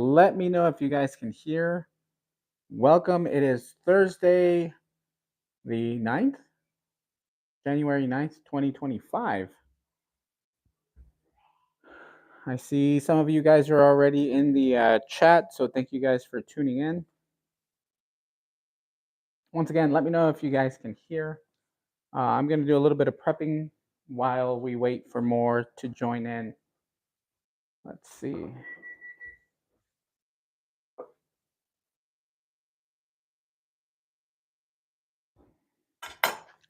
Let me know if you guys can hear. Welcome. It is Thursday, the 9th, January 9th, 2025. I see some of you guys are already in the chat, so thank you guys for tuning in. Once again, let me know if you guys can hear. I'm going to do a little bit of prepping while we wait for more to join in. Let's see.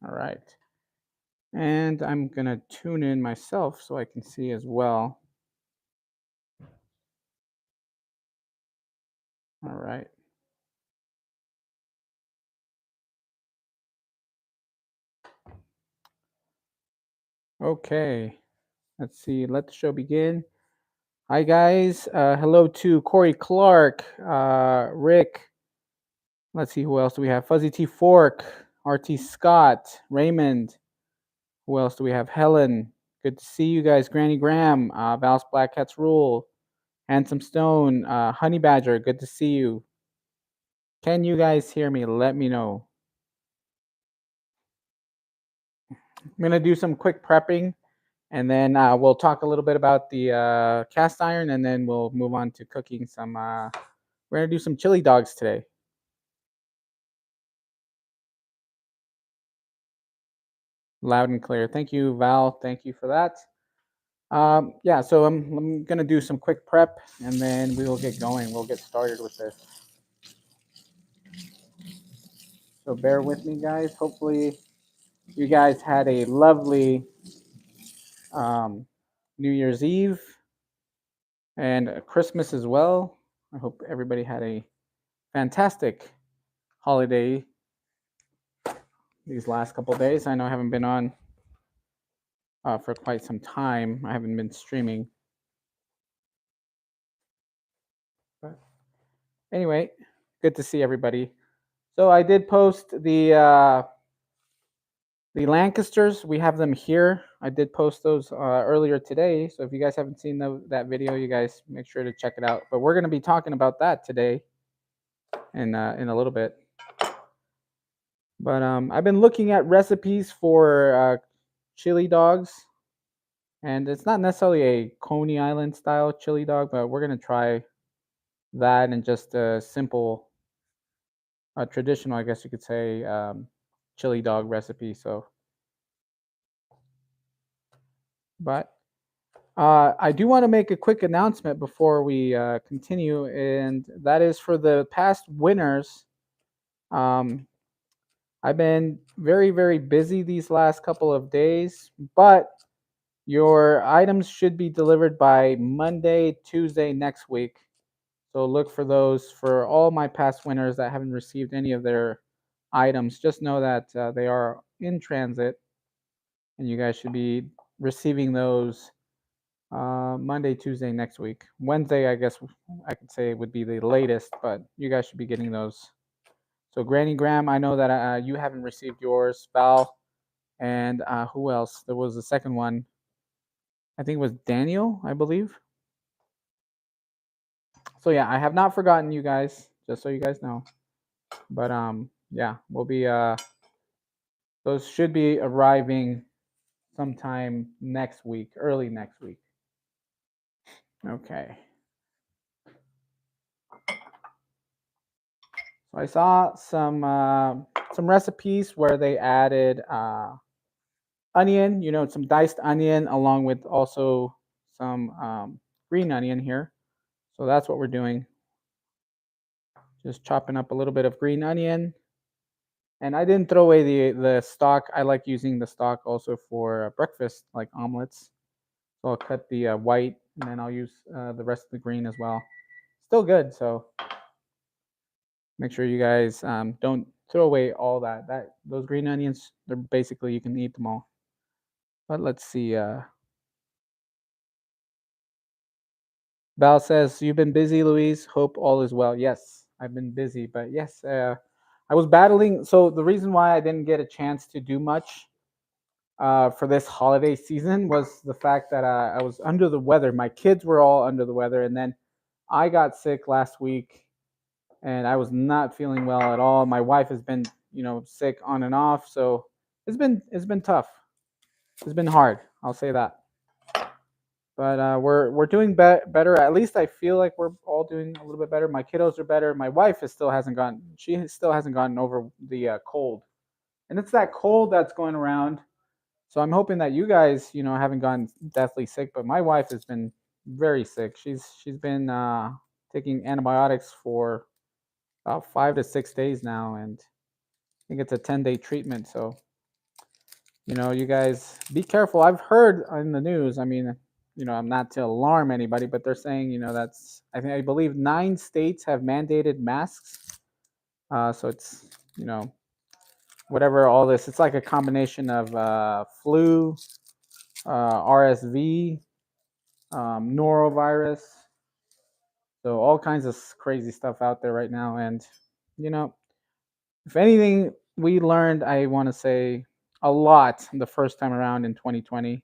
All right. And I'm going to tune in myself so I can see as well. All right. Okay. Let's see. Let the show begin. Hi, guys. Hello to Corey Clark, Rick. Let's see. Who else do we have? Fuzzy T Fork, RT Scott, Raymond. Who else do we have? Helen. Good to see you guys. Granny Graham, Val's Black Cats Rule, Handsome Stone, Honey Badger. Good to see you. Can you guys hear me? Let me know. I'm going to do some quick prepping, and then we'll talk a little bit about the cast iron, and then we'll move on to cooking some. We're going to do some chili dogs today. Loud and clear. Thank you, Val. Thank you for that. Yeah, so I'm going to do some quick prep, and then we will get going. We'll get started with this. So bear with me, guys. Hopefully you guys had a lovely New Year's Eve and Christmas as well. I hope everybody had a fantastic holiday these last couple of days. I know I haven't been on for quite some time. I haven't been streaming. But anyway, good to see everybody. So I did post the Lancasters. We have them here. I did post those earlier today. So if you guys haven't seen that video, you guys make sure to check it out. But we're going to be talking about that today in a little bit. But I've been looking at recipes for chili dogs. And it's not necessarily a Coney Island style chili dog, but we're going to try that and just a simple, traditional, I guess you could say, chili dog recipe. So, but I do want to make a quick announcement before we continue, and that is for the past winners. I've been very, very busy these last couple of days, but your items should be delivered by Monday, Tuesday next week. So look for those for all my past winners that haven't received any of their items. Just know that they are in transit, and you guys should be receiving those Monday, Tuesday next week. Wednesday, I guess I could say would be the latest, but you guys should be getting those. So Granny Graham, I know that you haven't received yours. Val, and who else? There was a second one. I think it was Daniel, I believe. So yeah, I have not forgotten you guys, just so you guys know. But yeah, we'll be those should be arriving sometime next week, early next week. Okay. So I saw some recipes where they added onion, some diced onion along with also some green onion here. So that's what we're doing. Just chopping up a little bit of green onion. And I didn't throw away the stalk. I like using the stalk also for breakfast, like omelets. So I'll cut the white, and then I'll use the rest of the green as well. Still good, so make sure you guys don't throw away all that. Those green onions, they're basically, you can eat them all. But let's see. Val says, you've been busy, Louise. Hope all is well. Yes, I've been busy, but yes, I was battling. So the reason why I didn't get a chance to do much for this holiday season was the fact that I was under the weather. My kids were all under the weather, and then I got sick last week, and I was not feeling well at all. My wife has been, sick on and off, so it's been tough. It's been hard. I'll say that. But we're doing better. At least I feel like we're all doing a little bit better. My kiddos are better. My wife is still hasn't gotten. She still hasn't gotten over the cold, and it's that cold that's going around. So I'm hoping that you guys, haven't gotten deathly sick. But my wife has been very sick. She's been taking antibiotics for about 5 to 6 days now, and I think it's a 10-day treatment. So you guys be careful. I've heard in the news. I mean, I'm not to alarm anybody, but they're saying, that's I believe 9 states have mandated masks. So it's whatever all this. It's like a combination of flu, RSV, norovirus. So all kinds of crazy stuff out there right now. And you know, if anything we learned, I want to say a lot the first time around in 2020.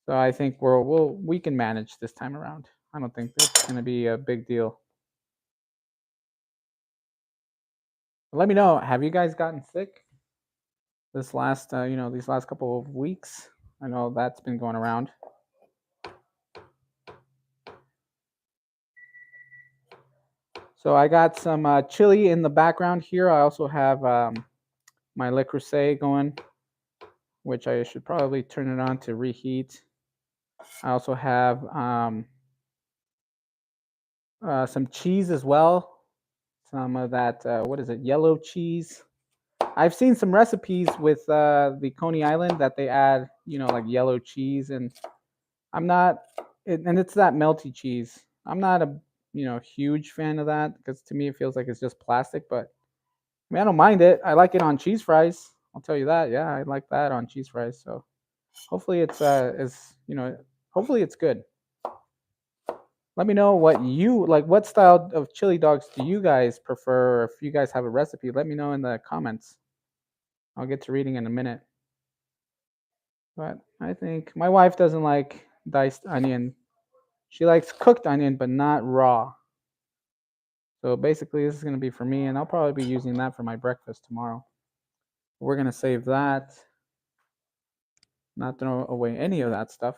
So I think we can manage this time around. I don't think that's going to be a big deal. Let me know. Have you guys gotten sick this last, these last couple of weeks? I know that's been going around. So I got some chili in the background here. I also have my Le Creuset going, which I should probably turn it on to reheat. I also have some cheese as well. Some of that, what is it, yellow cheese. I've seen some recipes with the Coney Island that they add, like yellow cheese, and I'm not, and it's that melty cheese. I'm not a, huge fan of that because to me it feels like it's just plastic. But I mean, I don't mind it. I like it on cheese fries. I'll tell you that. Yeah, I like that on cheese fries. So hopefully it's hopefully it's good. Let me know what you like. What style of chili dogs do you guys prefer? Or if you guys have a recipe, let me know in the comments. I'll get to reading in a minute. But I think my wife doesn't like diced onion. She likes cooked onion, but not raw. So basically, this is going to be for me, and I'll probably be using that for my breakfast tomorrow. We're going to save that, not throw away any of that stuff.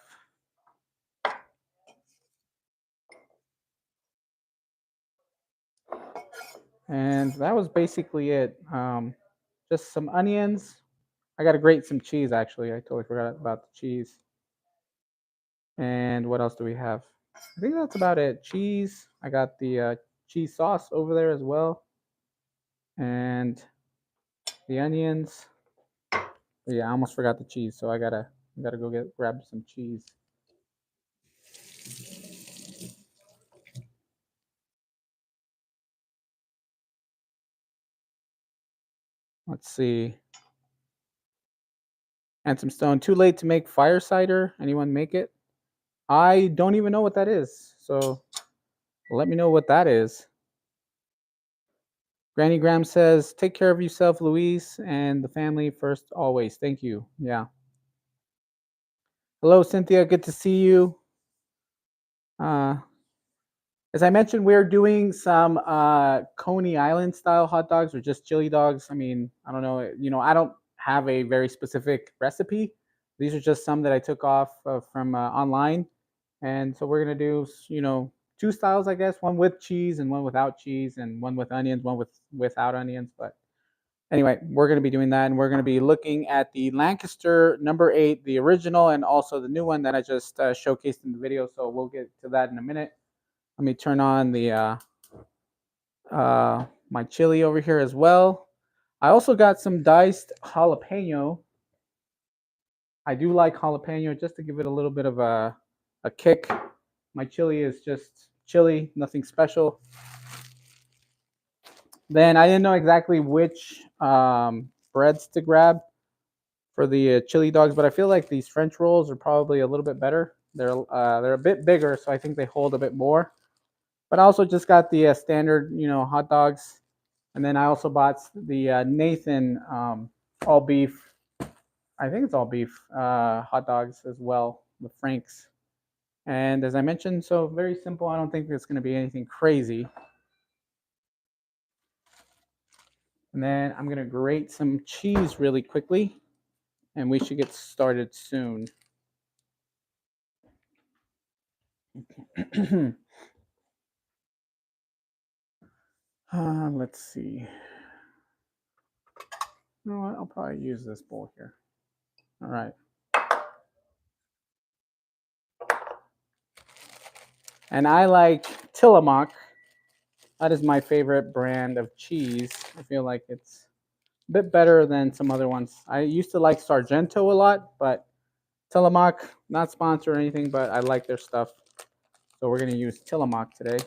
And that was basically it. Just some onions. I got to grate some cheese, actually. I totally forgot about the cheese. And what else do we have? I think that's about it. Cheese. I got the cheese sauce over there as well. And the onions. Yeah, I almost forgot the cheese, so I gotta go grab some cheese. Let's see. And some stone. Too late to make fire cider. Anyone make it? I don't even know what that is. So let me know what that is. Granny Graham says, "Take care of yourself, Louise, and the family first always." Thank you. Yeah. Hello, Cynthia. Good to see you. Uh, as I mentioned, we're doing some Coney Island style hot dogs or just chili dogs. I mean, I don't know. I don't have a very specific recipe. These are just some that I took off from online, and so we're gonna do two styles, I guess. One with cheese and one without cheese, and one with onions, one without onions. But anyway, we're gonna be doing that, and we're gonna be looking at the Lancaster number 8, the original, and also the new one that I just showcased in the video. So we'll get to that in a minute. Let me turn on the my chili over here as well. I also got some diced jalapeno. I do like jalapeno just to give it a little bit of a kick. My chili is just chili, nothing special. Then I didn't know exactly which breads to grab for the chili dogs, but I feel like these French rolls are probably a little bit better. They're a bit bigger, so I think they hold a bit more. But I also just got the standard, hot dogs, and then I also bought the Nathan all beef. I think it's all beef hot dogs as well, the Franks. And as I mentioned, so very simple. I don't think it's going to be anything crazy. And then I'm going to grate some cheese really quickly, and we should get started soon. Let's see. You know what? I'll probably use this bowl here. All right. And I like Tillamook. That is my favorite brand of cheese. I feel like it's a bit better than some other ones. I used to like Sargento a lot, but Tillamook, not sponsored or anything, but I like their stuff. So we're going to use Tillamook today.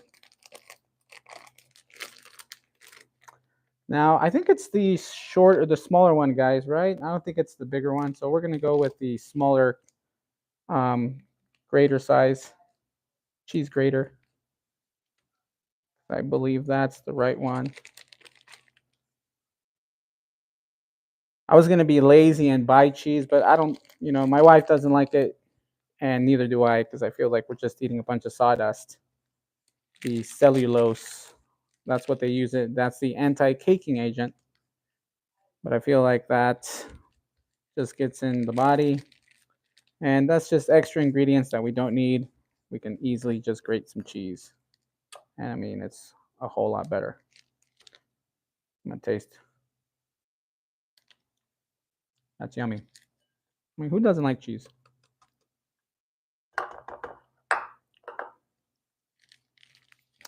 Now, I think it's the short or the smaller one, guys, right? I don't think it's the bigger one. So we're going to go with the smaller grater size cheese grater. I believe that's the right one. I was going to be lazy and buy cheese, but I don't, my wife doesn't like it, and neither do I, because I feel like we're just eating a bunch of sawdust. The cellulose, that's what they use it. That's the anti-caking agent. But I feel like that just gets in the body, and that's just extra ingredients that we don't need. We can easily just grate some cheese, and I mean, it's a whole lot better. I'm gonna taste. That's yummy. I mean, who doesn't like cheese?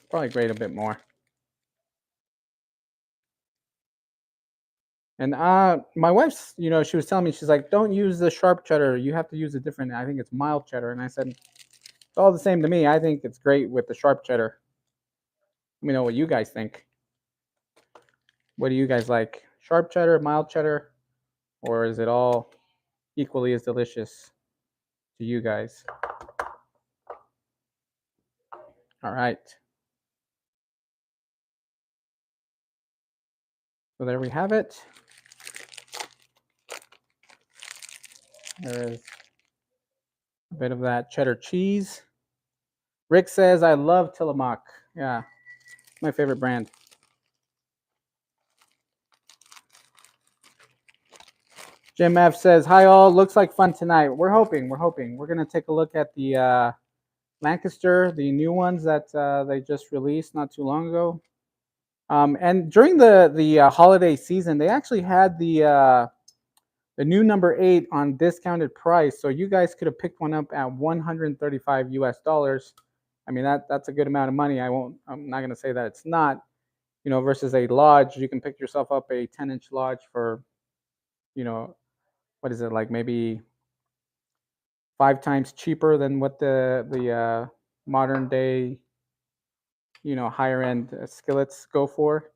Probably grate a bit more. And my wife's, she was telling me, she's like, don't use the sharp cheddar. You have to use a different, I think it's mild cheddar. And I said, it's all the same to me. I think it's great with the sharp cheddar. Let me know what you guys think. What do you guys like? Sharp cheddar, mild cheddar, or is it all equally as delicious to you guys? All right. So there we have it. There is a bit of that cheddar cheese. Rick says, I love Tillamook. Yeah, my favorite brand. Jim F says, hi all, looks like fun tonight. We're hoping. We're going to take a look at the Lancaster, the new ones that they just released not too long ago. And during the holiday season, they actually had the new number 8 on discounted price. So you guys could have picked one up at 135 US dollars. I mean, that's a good amount of money. I'm not going to say that it's not, versus a lodge. You can pick yourself up a 10-inch lodge for, what is it, like maybe 5 times cheaper than what the modern day, higher end skillets go for.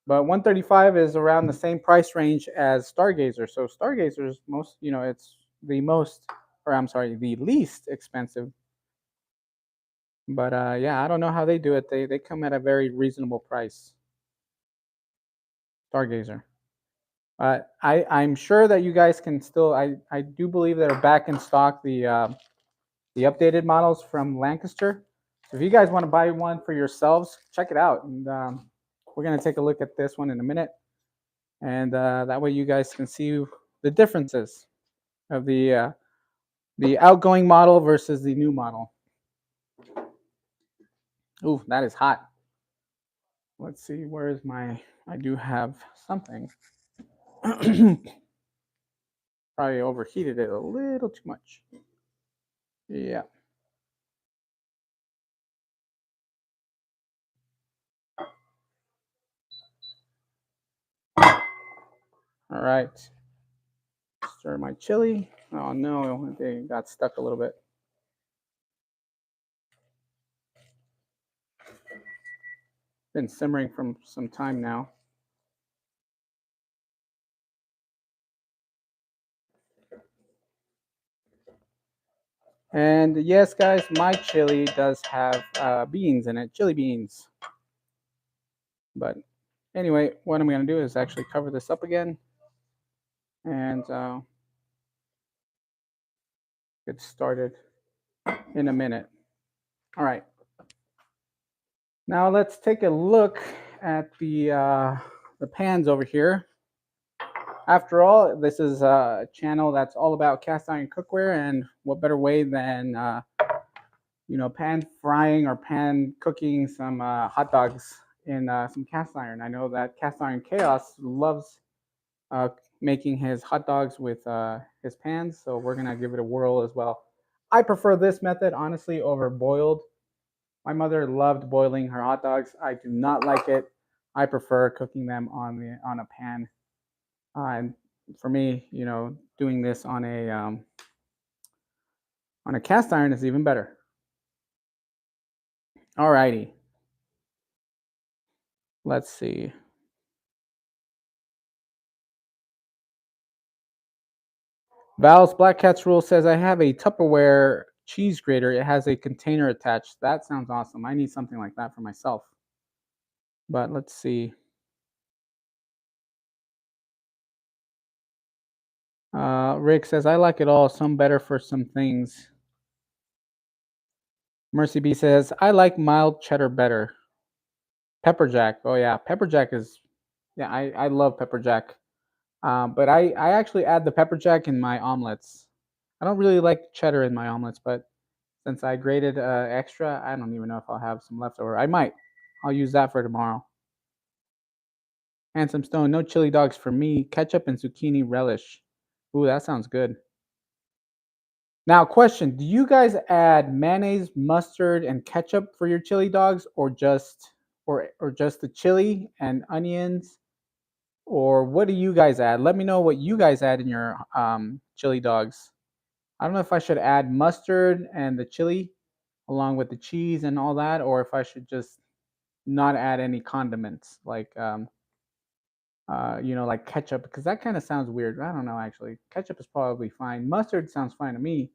But 135 is around the same price range as Stargazer. So Stargazer's most, it's the most, or I'm sorry, the least expensive. But yeah, I don't know how they do it. They come at a very reasonable price. Stargazer. I'm sure that you guys can still. I do believe they're back in stock. The updated models from Lancaster. So if you guys want to buy one for yourselves, check it out. And we're going to take a look at this one in a minute. And that way you guys can see the differences of the outgoing model versus the new model. Ooh, that is hot. Let's see, where is I do have something. Probably overheated it a little too much. Yeah. All right. Stir my chili. Oh no, they got stuck a little bit. Been simmering from some time now. And yes, guys, my chili does have beans in it, chili beans. But anyway, what I'm going to do is actually cover this up again and get started. in a minute. All right. Now let's take a look at the pans over here. After all, this is a channel that's all about cast iron cookware, and what better way than pan frying or pan cooking some hot dogs in some cast iron. I know that Cast Iron Chaos loves uh, making his hot dogs with his pans, so we're gonna give it a whirl as well. I prefer this method honestly over boiled. My mother loved boiling her hot dogs. I do not like it. I prefer cooking them on a pan. And for me, doing this on a cast iron is even better. Alrighty, let's see. Val's Black Cat's Rule says I have a Tupperware cheese grater. It has a container attached. That sounds awesome. I need something like that for myself. But let's see. Rick says I like it all. Some better for some things. Mercy B says I like mild cheddar better. Pepper jack. Oh yeah, pepper jack is. Yeah, I love pepper jack. But I actually add the pepper jack in my omelets. I don't really like cheddar in my omelets, but since I grated extra, I don't even know if I'll have some leftover. I might. I'll use that for tomorrow. Handsome Stone, no chili dogs for me. Ketchup and zucchini relish. Ooh, that sounds good. Now, question: do you guys add mayonnaise, mustard, and ketchup for your chili dogs, or just the chili and onions, or what do you guys add? Let me know what you guys add in your chili dogs. I don't know if I should add mustard and the chili along with the cheese and all that, or if I should just not add any condiments like ketchup, because that kind of sounds weird. I don't know actually. Ketchup is probably fine. Mustard sounds fine to me.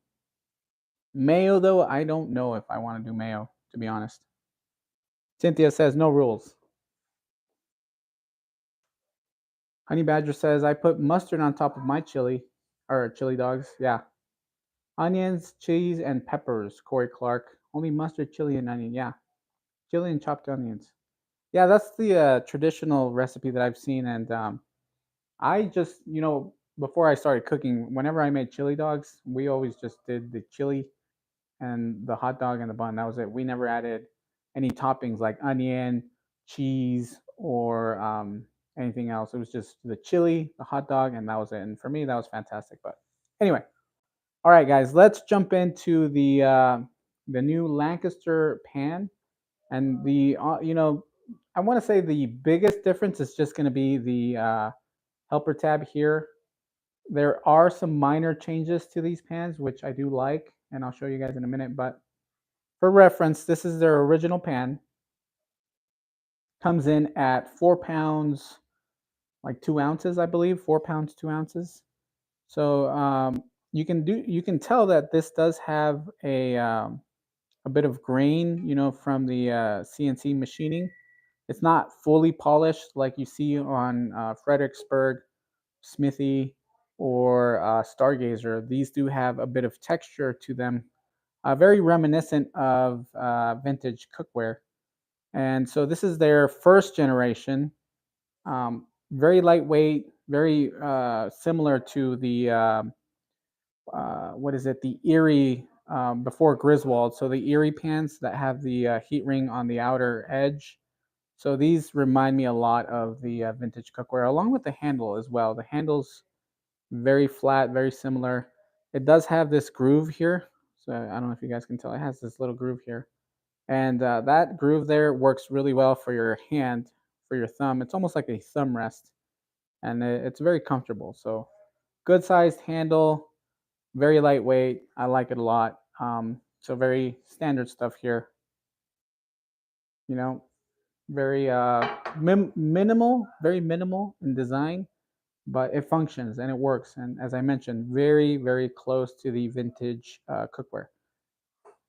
Mayo though, I don't know if I want to do mayo, to be honest. Cynthia says no rules. Honey Badger says I put mustard on top of my chili dogs. Yeah. Onions, cheese, and peppers. Corey Clark. Only mustard, chili, and onion. Yeah. Chili and chopped onions. Yeah, that's the traditional recipe that I've seen, and I just, before I started cooking, whenever I made chili dogs, we always just did the chili and the hot dog and the bun. That was it. We never added any toppings like onion, cheese, or anything else. It was just the chili, the hot dog, and that was it. And for me, that was fantastic. But anyway, all right, guys, let's jump into the new Lancaster pan. And I want to say the biggest difference is just going to be the helper tab here. There are some minor changes to these pans, which I do like, and I'll show you guys in a minute. But for reference, this is their original pan. Comes in at 4 pounds, like 2 ounces, I believe. 4 pounds, 2 ounces. So you can tell that this does have a bit of grain, from the CNC machining. It's not fully polished like you see on Fredericksburg, Smithy, or Stargazer. These do have a bit of texture to them, very reminiscent of vintage cookware. And so this is their first generation, very lightweight, very similar to the what is it? The Erie before Griswold. So the Erie pans that have the heat ring on the outer edge. So these remind me a lot of the vintage cookware, along with the handle as well. The handle's very flat, very similar. It does have this groove here. So I don't know if you guys can tell. It has this little groove here. And that groove there works really well for your hand, for your thumb. It's almost like a thumb rest. And it's very comfortable. So good sized handle, very lightweight. I like it a lot. So very standard stuff here. You know, very minimal, very minimal in design, but it functions and it works. And as I mentioned, very, very close to the vintage cookware.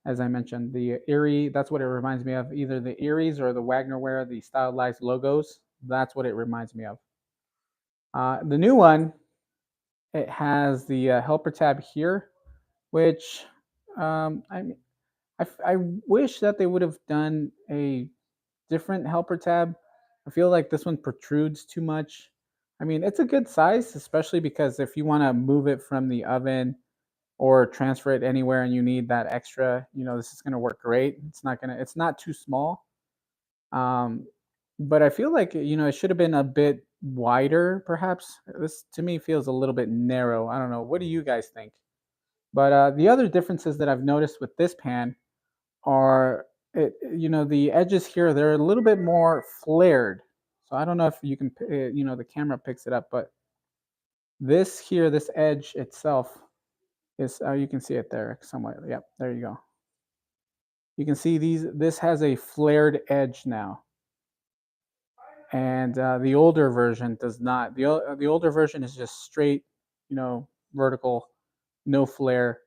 As I mentioned, the Erie, that's what it reminds me of. Either the Eries or the Wagnerware, the stylized logos. That's what it reminds me of. The new one, it has the helper tab here, which I wish that they would have done a different helper tab. I feel like this one protrudes too much. I mean, it's a good size, especially because if you want to move it from the oven or transfer it anywhere and you need that extra, this is going to work great. It's not too small. Um, but I feel like, it should have been a bit wider, perhaps. This to me feels a little bit narrow. I don't know. What do you guys think? But the other differences that I've noticed with this pan are, the edges here, they're a little bit more flared. So I don't know if you can, the camera picks it up, but this here, this edge itself is, you can see it there somewhat. Yep, there you go. You can see this has a flared edge now. And the older version does not. The older version is just straight, vertical, no flare,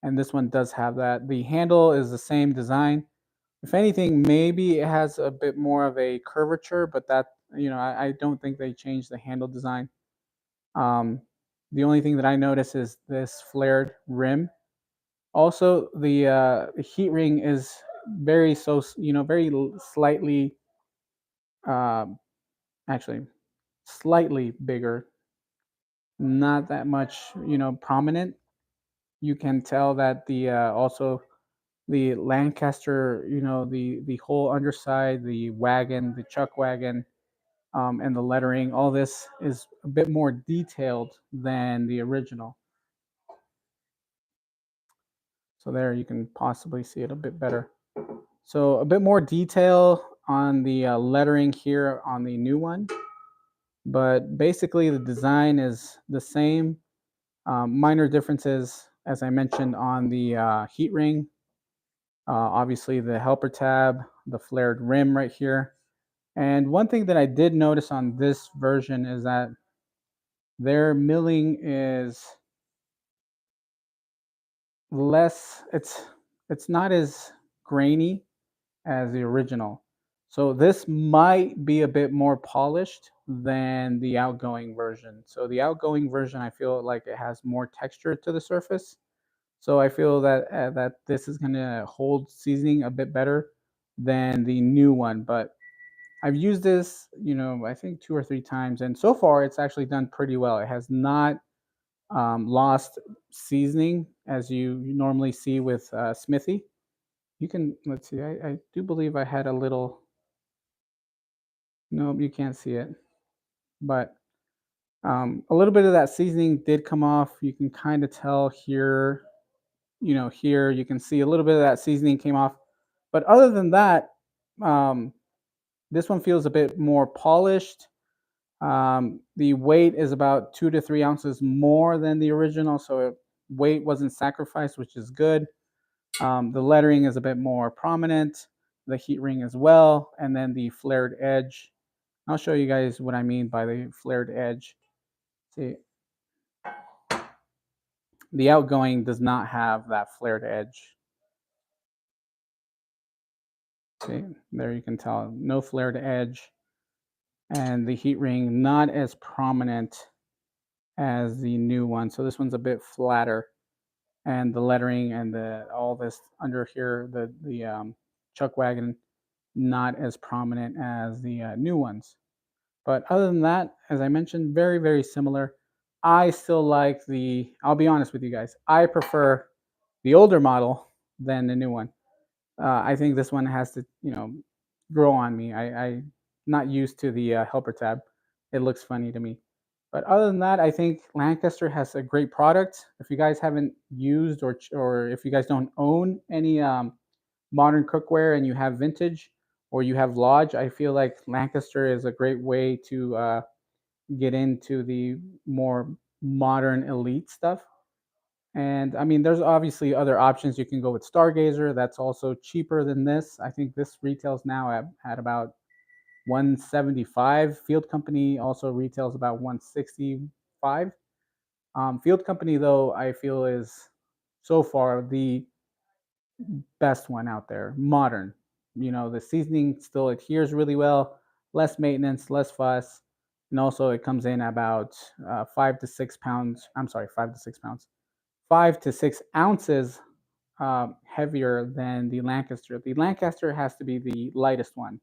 and this one does have that. The handle is the same design. If anything, maybe it has a bit more of a curvature, but that I don't think they changed the handle design. Um, the only thing that I notice is this flared rim. Also, the heat ring is very slightly, um, actually slightly bigger, not that much, prominent. You can tell that the also the Lancaster, the whole underside, the wagon, the chuck wagon, and the lettering, all this is a bit more detailed than the original. So there you can possibly see it a bit better. So a bit more detail on the lettering here on the new one, but basically the design is the same. Minor differences, as I mentioned, on the heat ring. Obviously, the helper tab, the flared rim right here. And one thing that I did notice on this version is that their milling is less. It's not as grainy as the original. So this might be a bit more polished than the outgoing version. So the outgoing version, I feel like it has more texture to the surface. So I feel that this is gonna hold seasoning a bit better than the new one. But I've used this, I think 2 or 3 times, and so far it's actually done pretty well. It has not lost seasoning as you normally see with Smithy. You can let's see. I do believe I had a little. No, you can't see it, but a little bit of that seasoning did come off. You can kind of tell here. Here you can see a little bit of that seasoning came off. But other than that, um, this one feels a bit more polished. The weight is about 2 to 3 ounces more than the original, so weight wasn't sacrificed, which is good. The lettering is a bit more prominent, the heat ring as well, and then the flared edge. I'll show you guys what I mean by the flared edge. See, the outgoing does not have that flared edge. See, there you can tell, no flared edge, and the heat ring not as prominent as the new one. So this one's a bit flatter, and the lettering and the all this under here, the chuck wagon, not as prominent as the new ones. But other than that, as I mentioned, very very similar. I still like the. I'll be honest with you guys. I prefer the older model than the new one. I think this one has to, grow on me. I'm not used to the helper tab. It looks funny to me. But other than that, I think Lancaster has a great product. If you guys haven't used or if you guys don't own any modern cookware and you have vintage or you have Lodge, I feel like Lancaster is a great way to get into the more modern elite stuff. And I mean, there's obviously other options. You can go with Stargazer. That's also cheaper than this. I think this retails now at about 175. Field Company also retails about 165. Field Company, though, I feel is so far the best one out there. Modern. The seasoning still adheres really well, less maintenance, less fuss. And also, it comes in about 5 to 6 pounds. I'm sorry, 5 to 6 pounds. 5 to 6 ounces heavier than the Lancaster. The Lancaster has to be the lightest one,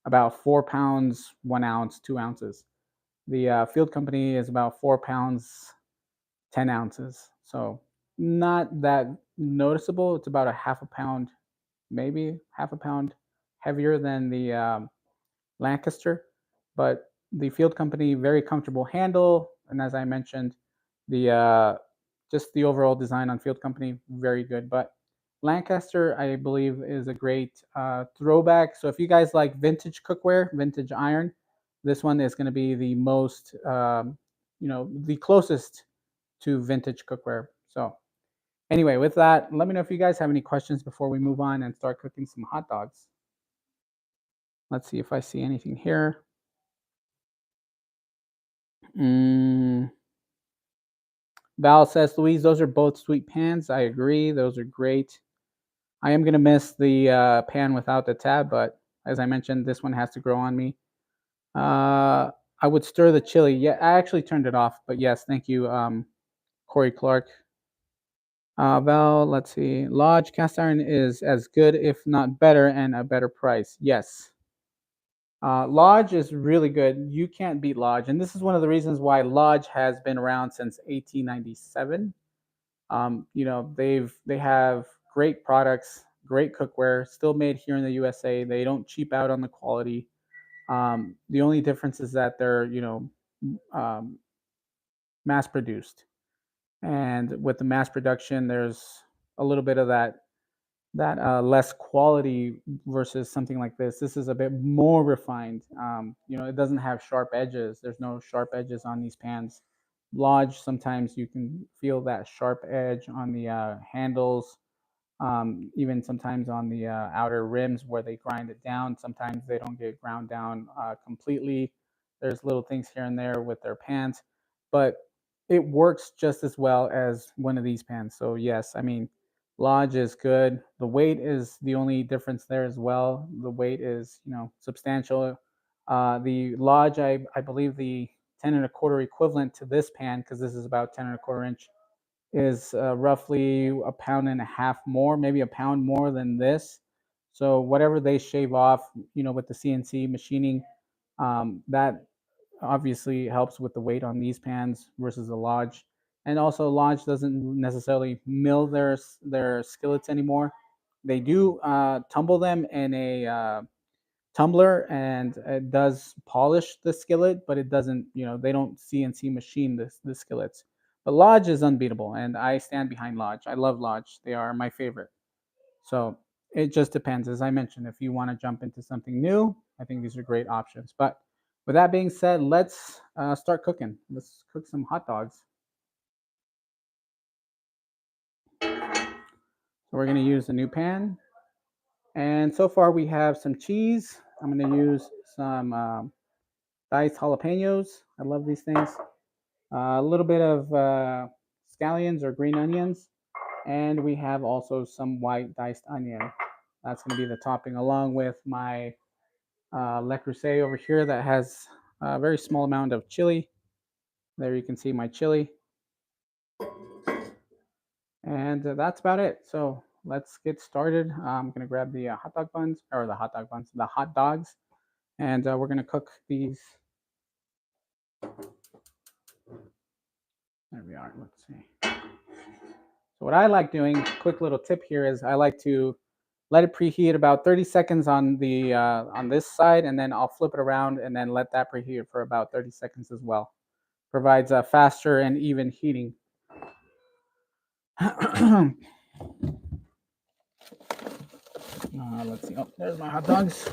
about 4 pounds, 1 ounce, 2 ounces. The Field Company is about 4 pounds, 10 ounces. So not that noticeable. It's about a half a pound, maybe half a pound heavier than the Lancaster, but the Field Company very comfortable handle, and as I mentioned, the just the overall design on Field Company very good. But Lancaster, I believe, is a great throwback. So if you guys like vintage cookware, vintage iron, this one is going to be the most, the closest to vintage cookware. So anyway, with that, let me know if you guys have any questions before we move on and start cooking some hot dogs. Let's see if I see anything here. Mm, Val says, Louise, those are both sweet pans. I agree. Those are great. I am going to miss the pan without the tab, but as I mentioned, this one has to grow on me. I would stir the chili. Yeah, I actually turned it off, but yes, thank you, Corey Clark. Val, let's see. Lodge cast iron is as good, if not better, and a better price. Yes. Lodge is really good. You can't beat Lodge, and this is one of the reasons why Lodge has been around since 1897. They have great products, great cookware, still made here in the USA. They don't cheap out on the quality. The only difference is that they're um, mass produced, and with the mass production, there's a little bit of that less quality versus something like this. This is a bit more refined. It doesn't have sharp edges. There's no sharp edges on these pans. Lodge, sometimes you can feel that sharp edge on the handles, even sometimes on the outer rims where they grind it down. Sometimes they don't get ground down completely. There's little things here and there with their pans, but it works just as well as one of these pans. So yes, I mean, Lodge is good. The weight is the only difference there as well. The weight is, substantial. The Lodge, I believe the 10 1/4 equivalent to this pan, because this is about 10 1/4 inch, is roughly a pound and a half more, maybe a pound more than this. So whatever they shave off, with the CNC machining, that obviously helps with the weight on these pans versus the Lodge. And also, Lodge doesn't necessarily mill their skillets anymore. They do tumble them in a tumbler, and it does polish the skillet, but it doesn't, they don't CNC machine the skillets. But Lodge is unbeatable, and I stand behind Lodge. I love Lodge. They are my favorite. So it just depends. As I mentioned, if you want to jump into something new, I think these are great options. But with that being said, let's start cooking. Let's cook some hot dogs. So we're going to use a new pan. And so far we have some cheese. I'm going to use some diced jalapenos. I love these things. A little bit of scallions or green onions. And we have also some white diced onion. That's going to be the topping, along with my Le Creuset over here that has a very small amount of chili. There you can see my chili. And that's about it. So let's get started. I'm going to grab the hot dog buns, or the hot dog buns, the hot dogs. And we're going to cook these. There we are. Let's see. So what I like doing, quick little tip here, is I like to let it preheat about 30 seconds on the on this side, and then I'll flip it around and then let that preheat for about 30 seconds as well. Provides a faster and even heating. Let's see. Oh, there's my hot dogs.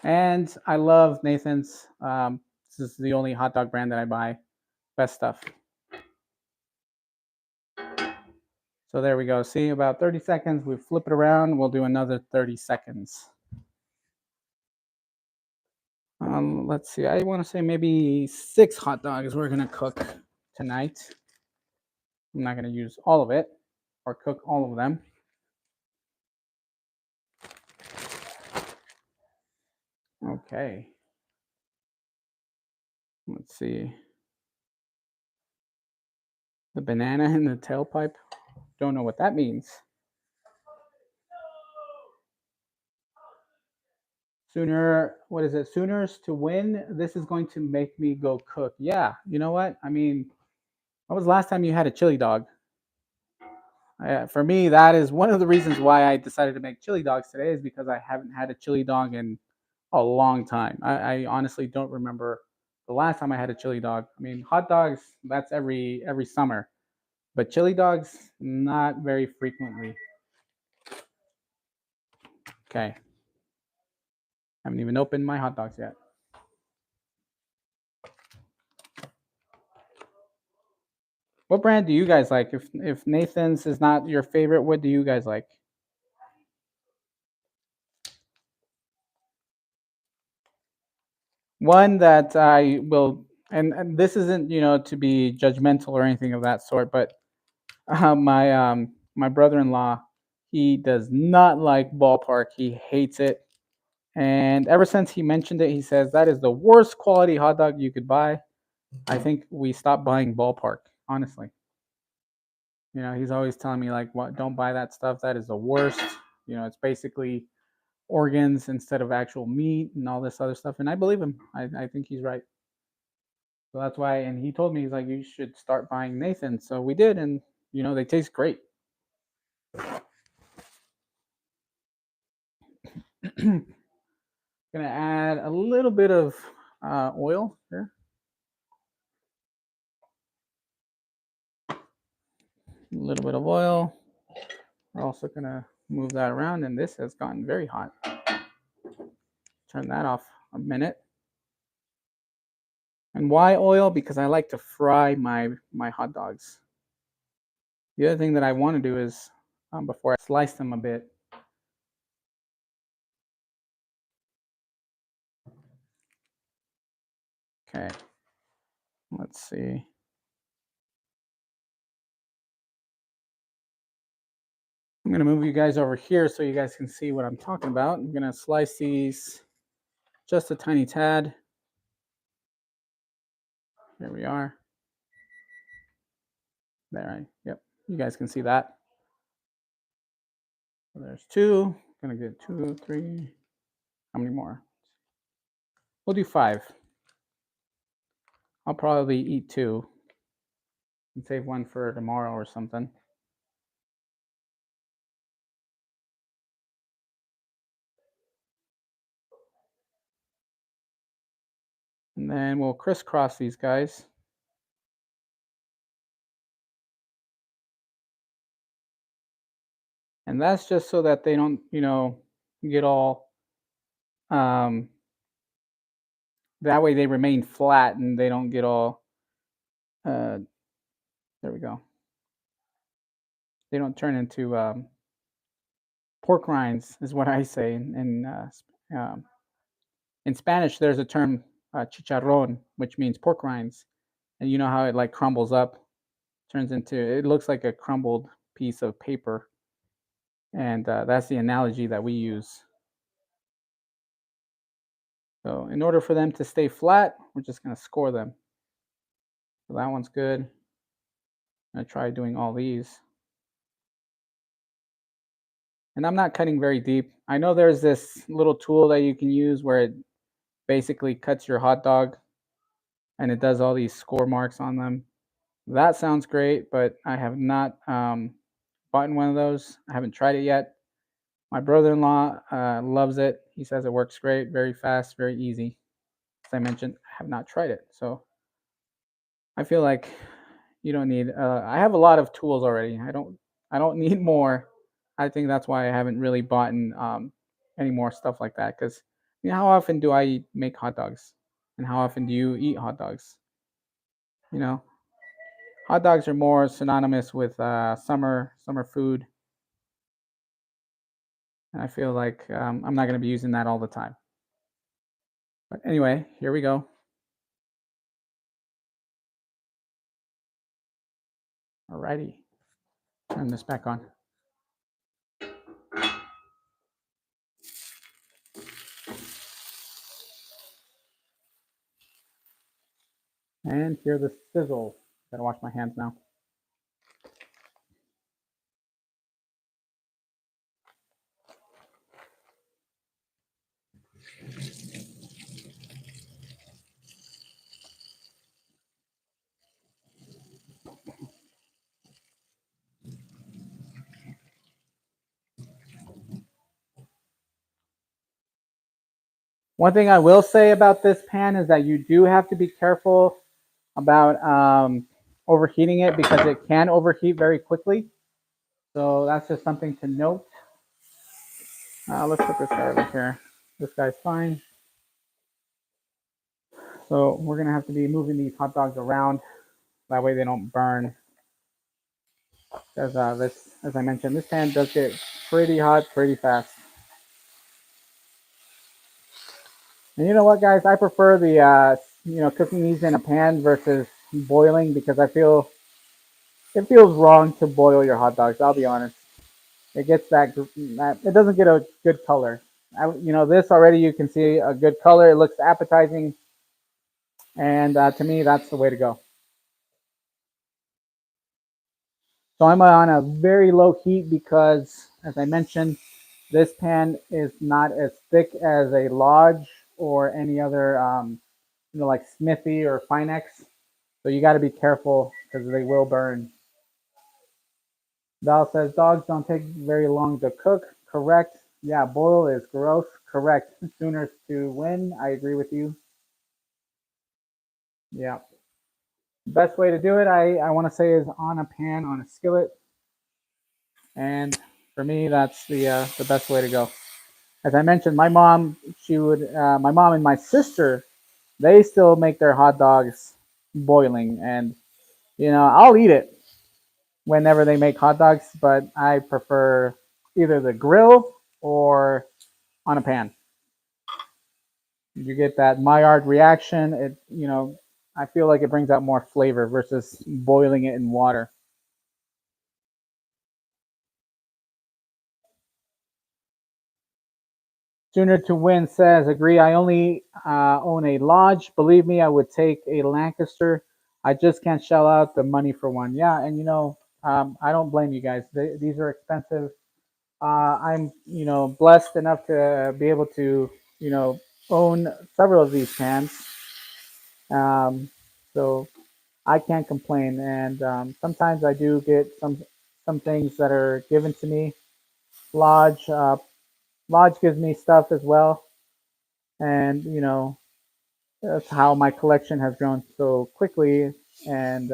And I love Nathan's. This is the only hot dog brand that I buy. Best stuff. So there we go. See, about 30 seconds. We flip it around. We'll do another 30 seconds. Let's see. I want to say maybe 6 hot dogs we're going to cook tonight. I'm not going to use all of it or cook all of them. Okay. Let's see. The banana in the tailpipe. Don't know what that means. Sooner, what is it? Sooners to win. This is going to make me go cook. Yeah, you know what? I mean, when was the last time you had a chili dog? For me, that is one of the reasons why I decided to make chili dogs today, is because I haven't had a chili dog in a long time. I honestly don't remember the last time I had a chili dog. I mean, hot dogs, that's every summer, but chili dogs, not very frequently. Okay, haven't even opened my hot dogs yet. What brand do you guys like? If Nathan's is not your favorite, what do you guys like? One that I will, and this isn't, to be judgmental or anything of that sort, but my brother-in-law, he does not like Ballpark. He hates it, and ever since he mentioned it, he says that is the worst quality hot dog you could buy. I think we stopped buying Ballpark. Honestly, he's always telling me like, "What? Don't buy that stuff. That is the worst." It's basically organs instead of actual meat and all this other stuff. And I believe him. I think he's right. So that's why. And he told me, he's like, you should start buying Nathan. So we did, and they taste great. Gonna add a little bit of oil here. A little bit of oil. We're also gonna move that around, and this has gotten very hot. Turn that off a minute. And why oil? Because I like to fry my hot dogs. The other thing that I want to do is, before I slice them a bit, okay, let's see. I'm going to move you guys over here so you guys can see what I'm talking about. I'm going to slice these just a tiny tad. Here we are. There, yep, you guys can see that. So there's two. Gonna get 2, 3. How many more? We'll do 5. I'll probably eat 2 and save one for tomorrow or something. And then we'll crisscross these guys. And that's just so that they don't, get all, that way they remain flat and they don't get all, there we go. They don't turn into pork rinds, is what I say. In Spanish, there's a term, chicharrón, which means pork rinds. And you know how it like crumbles up, turns into, it looks like a crumbled piece of paper. And that's the analogy that we use. So in order for them to stay flat, we're just going to score them. So that one's good. I'm going to try doing all these. And I'm not cutting very deep. I know there's this little tool that you can use where it basically cuts your hot dog and it does all these score marks on them. That sounds great, but I have not bought one of those. I haven't tried it yet. My brother-in-law loves it. He says it works great, very fast, very easy. As I mentioned, I have not tried it. So I feel like you don't need, I have a lot of tools already. I don't need more. I think that's why I haven't really bought any more stuff like that. Because how often do I make hot dogs? And how often do you eat hot dogs? You know, hot dogs are more synonymous with summer food. And I feel like I'm not going to be using that all the time. But anyway, here we go. Alrighty, turn this back on. And hear the sizzle. Gotta wash my hands now. One thing I will say about this pan is that you do have to be careful about overheating it because it can overheat very quickly. So that's just something to note. Let's put this guy over here. This guy's fine. So we're gonna have to be moving these hot dogs around. That way they don't burn. Because this, as I mentioned, this pan does get pretty hot pretty fast. And you know what, guys? I prefer the cooking these in a pan versus boiling because I feel it feels wrong to boil your hot dogs. I'll be honest. It gets that it doesn't get a good color. This already you can see a good color. It looks appetizing, and to me, that's the way to go. So I'm on a very low heat because, as I mentioned, this pan is not as thick as a Lodge or any other, like Smithy or Finex. So you got to be careful because they will burn. Val says dogs don't take very long to cook. Correct. Yeah, boil is gross. Correct. Sooners to win. I agree with you. Yeah. Best way to do it, I want to say, is on a pan, on a skillet. And for me, that's the best way to go. As I mentioned, my mom and my sister, they still make their hot dogs boiling. And, I'll eat it whenever they make hot dogs, but I prefer either the grill or on a pan. You get that Maillard reaction. I feel like it brings out more flavor versus boiling it in water. Sooner to win says, agree. I only own a Lodge. Believe me, I would take a Lancaster. I just can't shell out the money for one. Yeah, and I don't blame you guys. These are expensive. I'm, blessed enough to be able to, you know, own several of these pans. So I can't complain. And sometimes I do get some things that are given to me. Lodge, uh, Lodge gives me stuff as well, and that's how my collection has grown so quickly. And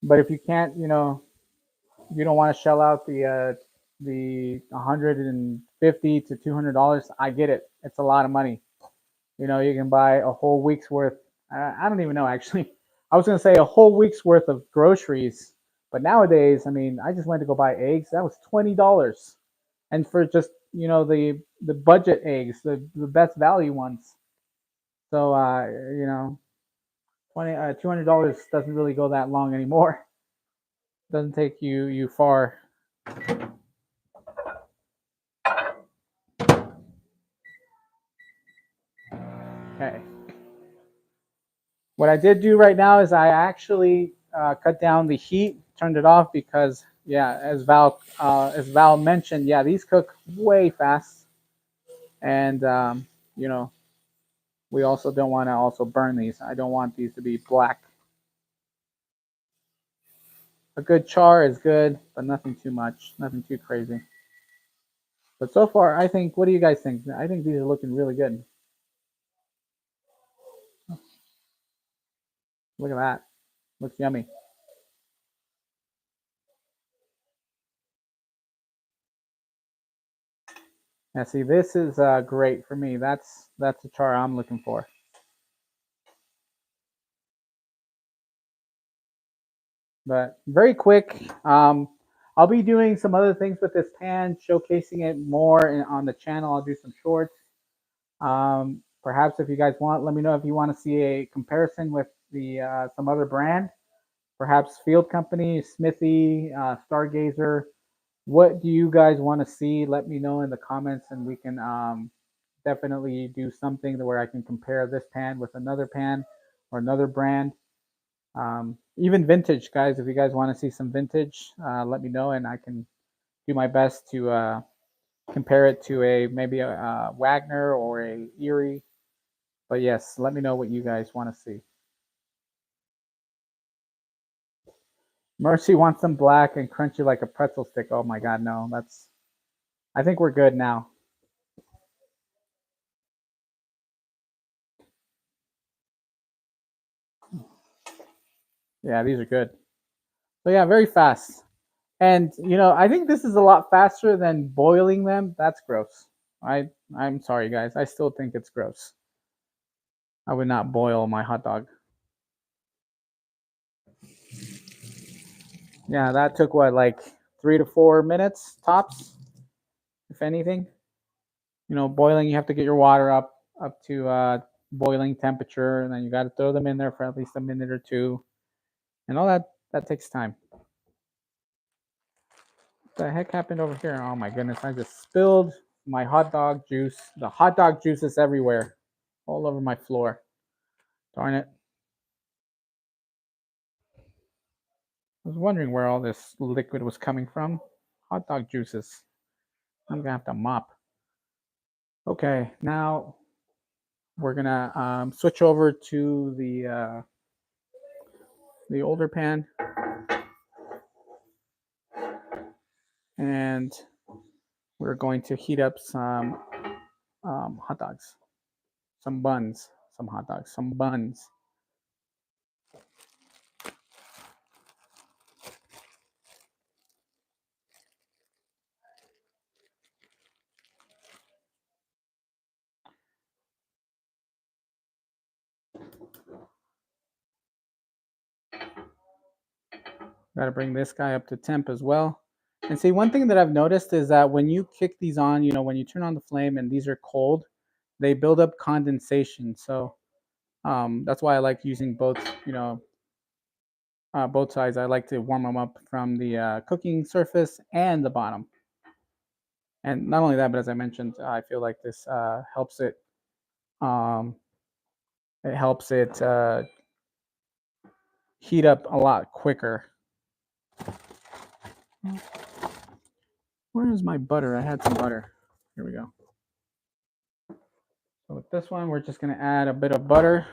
but if you can't, you don't want to shell out the 150 to $200. I get it. It's a lot of money. You can buy a whole week's worth. I don't even know actually. I was gonna say a whole week's worth of groceries, but nowadays, I mean, I just went to go buy eggs. That was $20, and for just the budget eggs, the best value ones. So you know, 200 dollars doesn't really go that long anymore. Doesn't take you far. Okay. What I did do right now is I actually cut down the heat, turned it off because yeah, as Val mentioned, yeah, these cook way fast, and you know we also don't want to also burn these. I don't want these to be black. A good char is good, but nothing too much, nothing too crazy. But so far, I think. What do you guys think? I think these are looking really good. Look at that. Looks yummy. Now, see, this is great for me. That's the char I'm looking for. But very quick. I'll be doing some other things with this pan, showcasing it more on the channel. I'll do some shorts. Perhaps if you guys want, let me know if you want to see a comparison with the some other brand, perhaps Field Company, Smithy, Stargazer. What do you guys want to see? Let me know in the comments, and we can definitely do something to where I can compare this pan with another pan or another brand. Even vintage, guys. If you guys want to see some vintage, let me know, and I can do my best to compare it to a maybe a Wagner or a Erie. But yes, let me know what you guys want to see. Mercy wants them black and crunchy like a pretzel stick. Oh my god, no. That's I think we're good now. Yeah, these are good. So yeah, very fast. And I think this is a lot faster than boiling them. That's gross. I'm sorry guys. I still think it's gross. I would not boil my hot dog. Yeah, that took what, like 3 to 4 minutes tops, if anything. Boiling, you have to get your water up to boiling temperature, and then you got to throw them in there for at least a minute or two, and all that takes time. What the heck happened over here? Oh my goodness! I just spilled my hot dog juice. The hot dog juice is everywhere, all over my floor. Darn it! I was wondering where all this liquid was coming from. Hot dog juices. I'm gonna have to mop. Okay, now we're gonna switch over to the older pan, and we're going to heat up some hot dogs, some buns, some hot dogs, some buns. Got to bring this guy up to temp as well. And see, one thing that I've noticed is that when you kick these on, when you turn on the flame and these are cold, they build up condensation. So that's why I like using both sides. I like to warm them up from the cooking surface and the bottom. And not only that, but as I mentioned, I feel like this um, helps it heat up a lot quicker. Where is my butter? I had some butter. Here we go. So with this one, we're just going to add a bit of butter.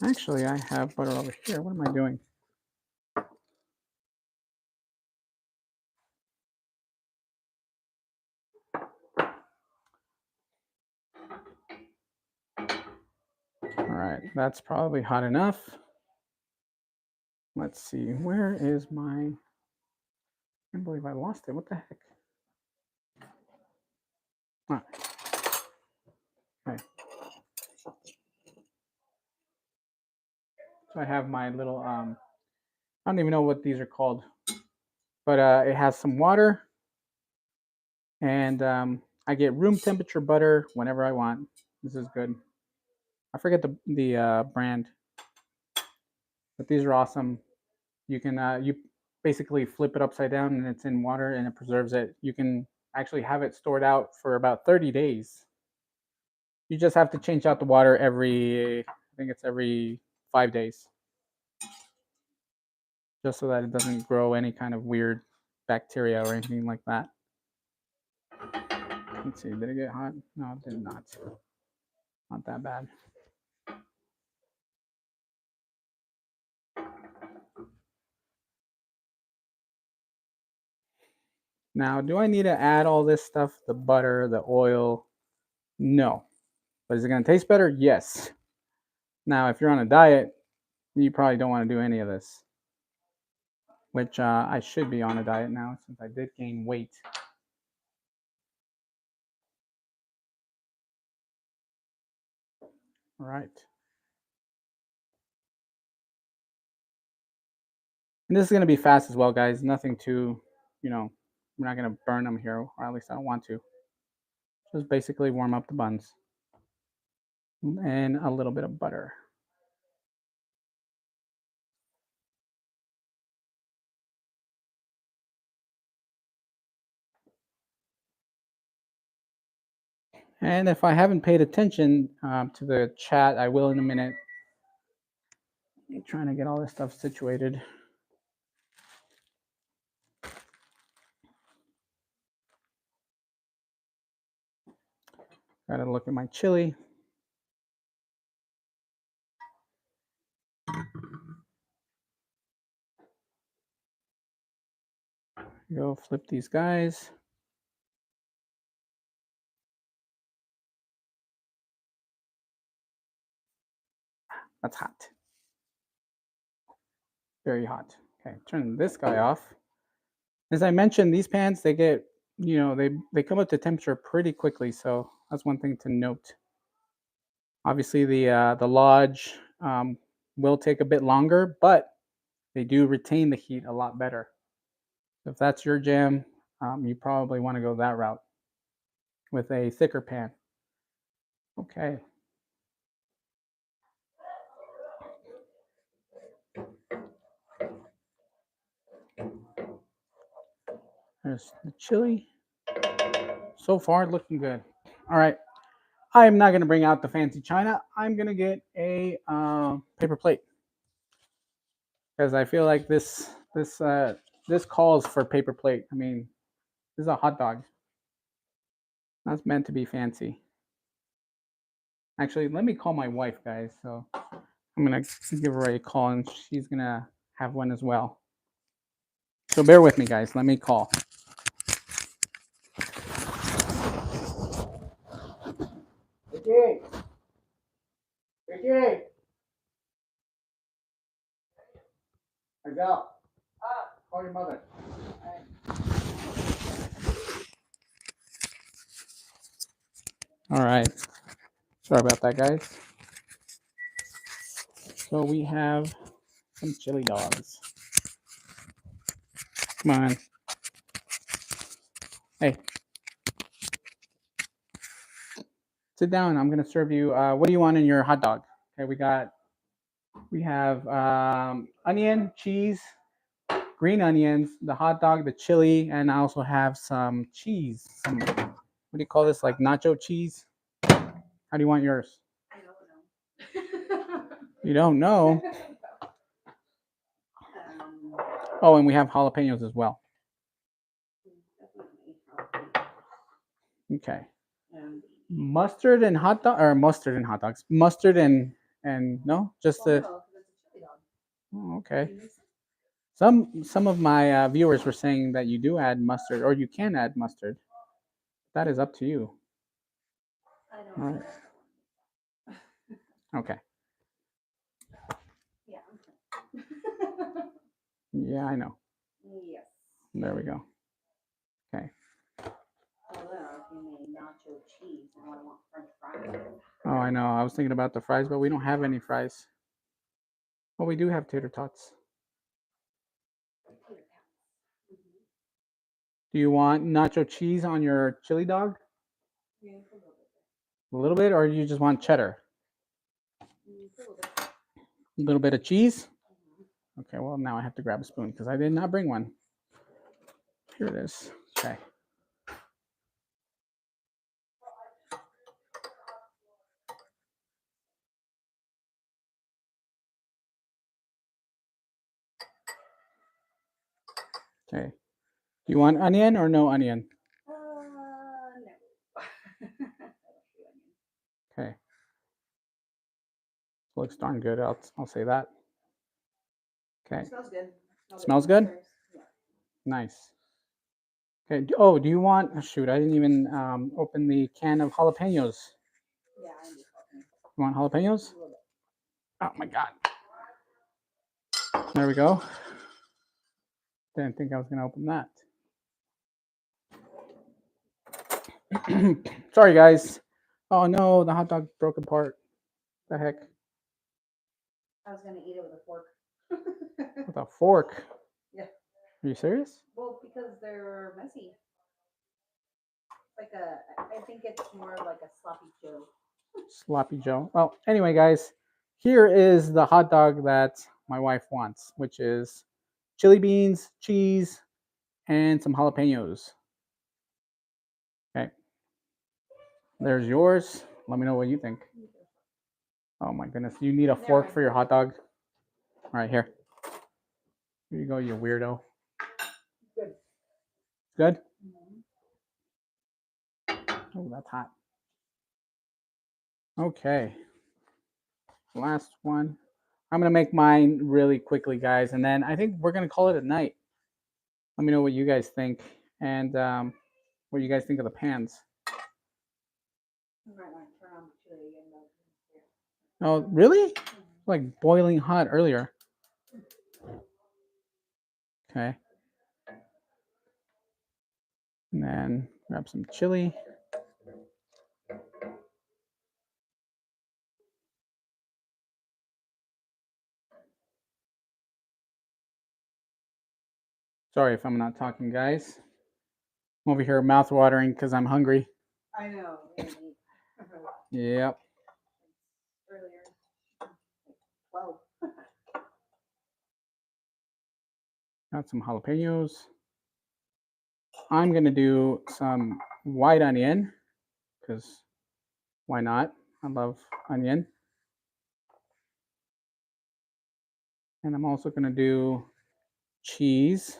Actually, I have butter over here. What am I doing? All right, that's probably hot enough. Let's see, where is my, I can't believe I lost it. What the heck? Ah, okay. So I have my little, I don't even know what these are called, but it has some water, and I get room temperature butter whenever I want. This is good. I forget the brand, but these are awesome. You basically flip it upside down and it's in water and it preserves it. You can actually have it stored out for about 30 days. You just have to change out the water I think it's every 5 days, just so that it doesn't grow any kind of weird bacteria or anything like that. Let's see, did it get hot? No, it did not. Not that bad. Now, do I need to add all this stuff? The butter, the oil? No. But is it going to taste better? Yes. Now, if you're on a diet, you probably don't want to do any of this, which I should be on a diet now since I did gain weight. All right. And this is going to be fast as well, guys. Nothing too, we're not going to burn them here, or at least I don't want to. Just basically warm up the buns and a little bit of butter. And if I haven't paid attention to the chat, I will in a minute. I'm trying to get all this stuff situated. Gotta look at my chili. Go flip these guys. That's hot. Very hot. Okay, turn this guy off. As I mentioned, these pans, they get, they come up to temperature pretty quickly. So that's one thing to note. Obviously, the Lodge will take a bit longer, but they do retain the heat a lot better. So if that's your jam, you probably want to go that route with a thicker pan. Okay. There's the chili. So far, looking good. All right. I'm not going to bring out the fancy china. I'm going to get a paper plate because I feel like this calls for paper plate. I mean, this is a hot dog. That's meant to be fancy. Actually, let me call my wife, guys. So I'm going to give her a call, and she's going to have one as well. So bear with me, guys. Let me call. Vicky! Vicky! Adele, call your mother. All right. Sorry about that, guys. So we have some chili dogs. Come on. Hey. Sit down. I'm going to serve you. What do you want in your hot dog? Okay, we have onion, cheese, green onions, the hot dog, the chili, and I also have some cheese. Some, what do you call this? Like nacho cheese? How do you want yours? I don't know. You don't know? Oh, and we have jalapenos as well. Okay. Mustard and hot dog, or mustard and hot dogs. Mustard and no, just the. Oh, okay. Some of my viewers were saying that you do add mustard, or you can add mustard. That is up to you. I don't. All right. Okay. Yeah. Yeah, I know. Yes. There we go. Okay. Nacho cheese, and I want French fries. Oh, I know. I was thinking about the fries, but we don't have any fries. Well, we do have tater tots. Do you want nacho cheese on your chili dog? Yeah, a little bit, or you just want cheddar? A little bit of cheese? Okay, well, now I have to grab a spoon because I did not bring one. Here it is. Okay. Okay. Do you want onion or no onion? No. Okay. Looks darn good. I'll say that. Okay. It smells good. Smells good? Yeah. Nice. Okay. Oh, do you want? Oh, shoot, I didn't even open the can of jalapenos. Yeah, I need jalapenos. You want jalapenos? Oh my God. There we go. Didn't think I was going to open that. Sorry, guys. Oh no, the hot dog broke apart. The heck? I was going to eat it with a fork. With a fork? Yeah. Are you serious? Well, because they're messy. I think it's more like a sloppy Joe. Sloppy Joe. Well, anyway, guys, here is the hot dog that my wife wants, which is chili beans, cheese, and some jalapenos. Okay. There's yours. Let me know what you think. Oh my goodness. You need a fork for your hot dog? All right, here. Here you go, you weirdo. Good. Good? Oh, that's hot. Okay. Last one. I'm going to make mine really quickly, guys. And then I think we're going to call it a night. Let me know what you guys think. And what you guys think of the pans. Oh, really? Like boiling hot earlier. Okay. And then grab some chili. Sorry if I'm not talking, guys. I'm over here mouth watering because I'm hungry. I know. Yep. Earlier. 12. Got some jalapenos. I'm going to do some white onion because why not? I love onion. And I'm also going to do cheese.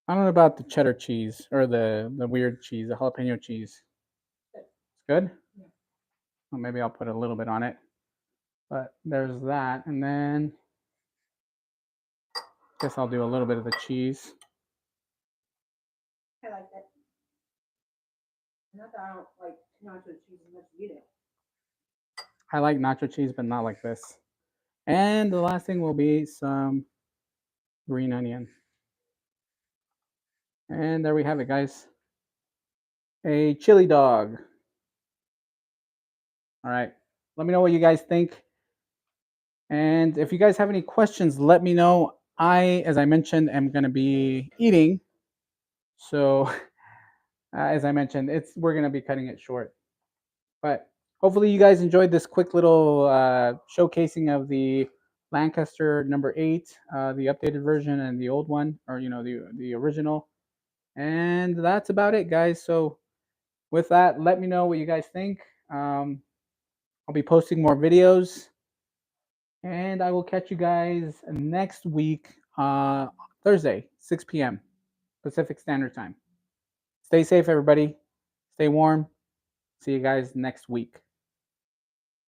I don't know about the cheddar cheese or the weird cheese, the jalapeno cheese. It's good? Yeah. Well, maybe I'll put a little bit on it. But there's that. And then I guess I'll do a little bit of the cheese. I like that. Not that I don't like nacho cheese as much as you do. I like nacho cheese, but not like this. And the last thing will be some green onion. And there we have it, guys. A chili dog. All right. Let me know what you guys think. And if you guys have any questions, let me know. As I mentioned, am going to be eating. So, as I mentioned, we're going to be cutting it short. But hopefully, you guys enjoyed this quick little showcasing of the Lancaster number 8, the updated version, and the old one, or the original. And that's about it, guys. So, with that, let me know what you guys think. I'll be posting more videos, and I will catch you guys next week, Thursday, 6 p.m. Pacific Standard Time. Stay safe, everybody. Stay warm. See you guys next week.